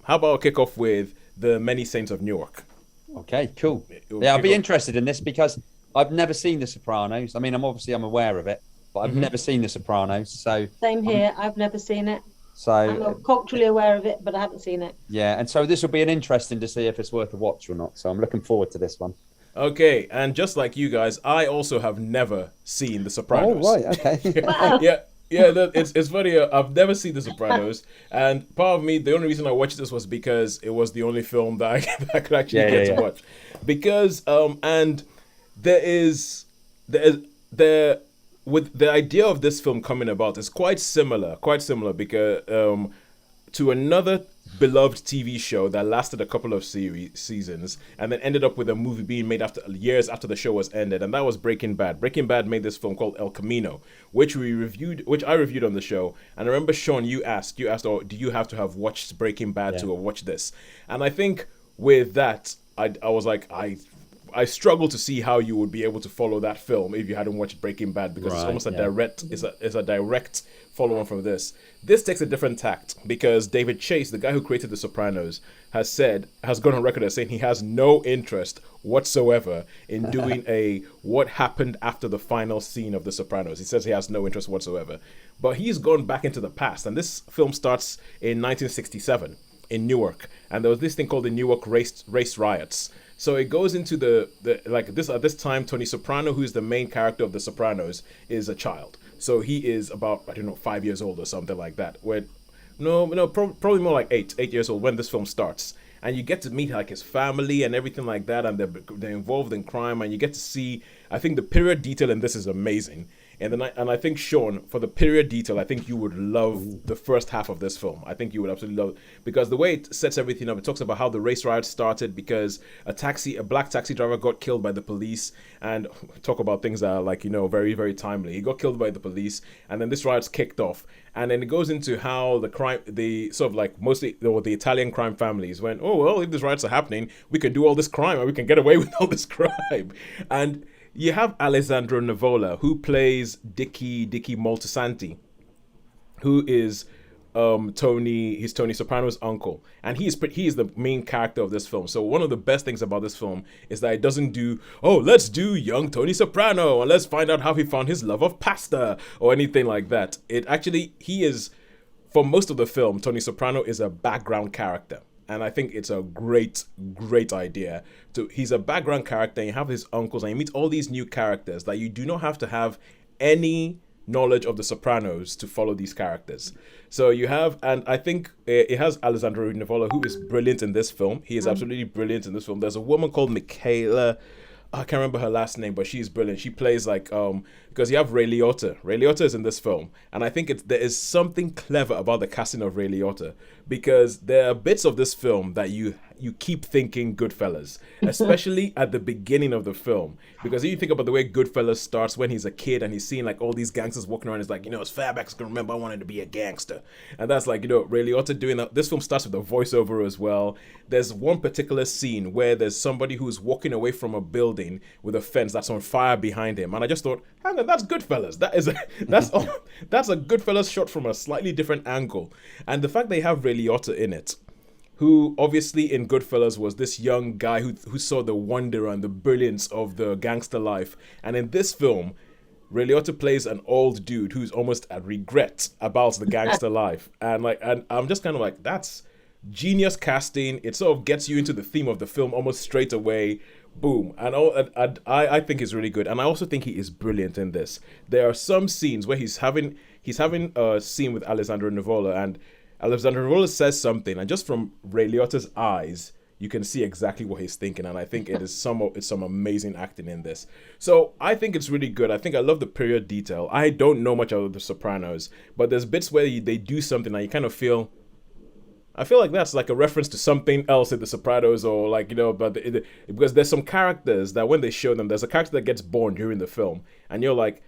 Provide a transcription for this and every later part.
how about I kick off with The Many Saints of Newark? Okay, cool. We'll Yeah, I'll kick be off. interested in this because I've never seen The Sopranos. I mean, I'm aware of it, but I've Hmm. never seen The Sopranos. So, Same I'm here. I've never seen it. I'm so culturally aware of it, but I haven't seen it. yeah, and so this will be an interesting to see if it's worth a watch or not. So I'm looking forward to this one. Okay, and just like you guys, I also have never seen The Oh Sopranos. right, okay. Wow. Yeah, yeah, it's funny. I've never seen The Sopranos, and part of me, the only reason I watched this was because it was the only film that I, that I could actually Yeah, get yeah, to yeah. watch. Because and there is there with the idea of this film coming about is quite similar because to another beloved TV show that lasted a couple of seasons and then ended up with a movie being made after years after the show was ended, and that was Breaking Bad. Breaking Bad made this film called El Camino, which I reviewed on the show. And I remember Sean, you asked, oh, do you have to have watched Breaking Bad Yeah. to watch this? And I think with that, I was like I struggle to see how you would be able to follow that film if you hadn't watched Breaking Bad because it's Right, almost a yeah. direct it's a direct follow on from this. This takes a different tact because David Chase, the guy who created The Sopranos, has gone on record as saying he has no interest whatsoever in doing a what happened after the final scene of The Sopranos. He says he has no interest whatsoever. But he's gone back into the past, and this film starts in 1967 in Newark, and there was this thing called the Newark race riots. So it goes into the like this at this time. Tony Soprano, who's the main character of The Sopranos, is a child. So he is about, I don't know, 5 years old or something like that. When no, probably more like 8 years old when this film starts. And you get to meet like his family and everything like that, and they're involved in crime, and you get to see. I think the period detail in this is amazing. And I think Sean, for the period detail, I think you would love the first half of this film. I think you would absolutely love it because the way it sets everything up, it talks about how the race riot started because a black taxi driver got killed by the police, and talk about things that are like very very timely. He got killed by the police, and then this riot's kicked off, and then it goes into how the sort of like mostly the Italian crime families went, oh well, if these riots are happening, we can do all this crime and we can get away with all this crime, and you have Alessandro Nivola, who plays Dicky Moltisanti, who is he's Tony Soprano's uncle, and he is the main character of this film. So one of the best things about this film is that it doesn't do, oh, let's do young Tony Soprano and let's find out how he found his love of pasta or anything like that. It actually, he is, for most of the film, Tony Soprano is a background character. And I think it's a great idea. He's a background character, and you have his uncles, and you meet all these new characters that you do not have to have any knowledge of The Sopranos to follow these characters. So you have, and I think it has Alessandro Nivola, who is brilliant in this film. He is absolutely brilliant in this film. There's a woman called Michaela. I can't remember her last name, but she's brilliant. She plays like because you have Ray Liotta. Ray Liotta is in this film, and I think there is something clever about the casting of Ray Liotta because there are bits of this film that you keep thinking Goodfellas, especially at the beginning of the film. Because if you think about the way Goodfellas starts when he's a kid and he's seeing like all these gangsters walking around, it's like, as far back as I can remember, I wanted to be a gangster. And that's like, Ray Liotta doing that. This film starts with a voiceover as well. There's one particular scene where there's somebody who's walking away from a building with a fence that's on fire behind him. And I just thought, hang on, that's Goodfellas. That's a Goodfellas shot from a slightly different angle. And the fact they have Ray Liotta in it, who obviously in Goodfellas was this young guy who saw the wonder and the brilliance of the gangster life. And in this film, Ray Liotta plays an old dude who's almost at regret about the gangster life. And I'm just kind of like, that's genius casting. It sort of gets you into the theme of the film almost straight away. Boom. I think he's really good. And I also think he is brilliant in this. There are some scenes where he's having a scene with Alessandro Nivola, and Alessandro Nivola says something, and just from Ray Liotta's eyes, you can see exactly what he's thinking, and I think it's some amazing acting in this. So I think it's really good. I love the period detail. I don't know much about The Sopranos, but there's bits where they do something and you kind of feel. I feel like that's like a reference to something else in The Sopranos, or like but because there's some characters that when they show them, there's a character that gets born during the film, and you're like,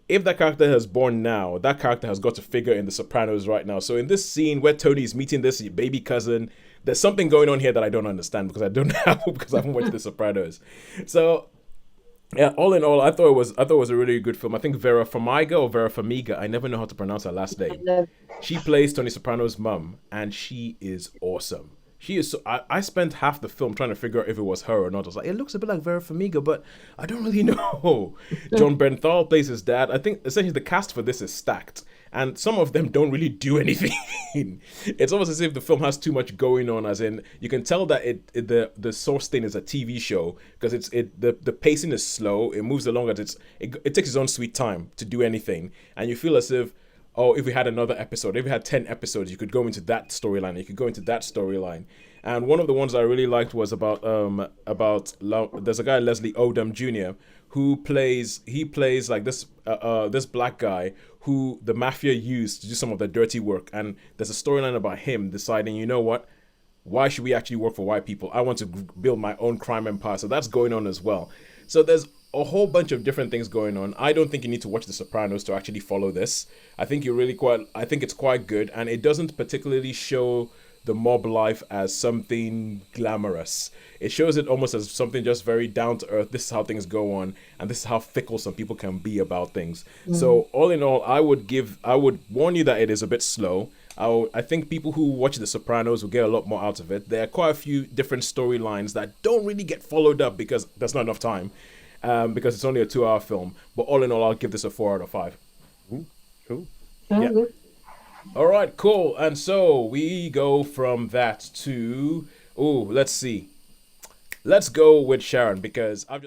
if that character has born now, that character has got to figure in The Sopranos right now. So in this scene where Tony's meeting this baby cousin, there's something going on here that I don't understand because I haven't watched The Sopranos. So Yeah, all in all, I thought it was a really good film. I think Vera Farmiga or Vera Farmiga, I never know how to pronounce her last name. No. She plays Tony Soprano's mum, and she is awesome. She is so. I spent half the film trying to figure out if it was her or not. I was like, it looks a bit like Vera Farmiga, but I don't really know. John Bernthal plays his dad. I think essentially the cast for this is stacked, and some of them don't really do anything. It's almost as if the film has too much going on. As in, you can tell that the source thing is a TV show because the pacing is slow. It moves along as it takes its own sweet time to do anything, and you feel as if, oh, if we had another episode, if we had 10 episodes, you could go into that storyline, you could go into that storyline. And one of the ones I really liked was there's a guy, Leslie Odom Jr., he plays like this black guy who the mafia used to do some of the dirty work. And there's a storyline about him deciding, you know what, why should we actually work for white people? I want to build my own crime empire. So that's going on as well. So there's a whole bunch of different things going on. I don't think you need to watch The Sopranos to actually follow this. I think I think it's quite good, and it doesn't particularly show the mob life as something glamorous. It shows it almost as something just very down to earth. This is how things go on, and this is how fickle some people can be about things. So all in all, I would warn you that it is a bit slow. I think people who watch The Sopranos will get a lot more out of it. There are quite a few different storylines that don't really get followed up because there's not enough time, because it's only a 2-hour film. But all in all, I'll give this a 4 out of 5. Cool. Yeah. All right, cool. And so we go from that to, let's see. Let's go with Sharon because I've just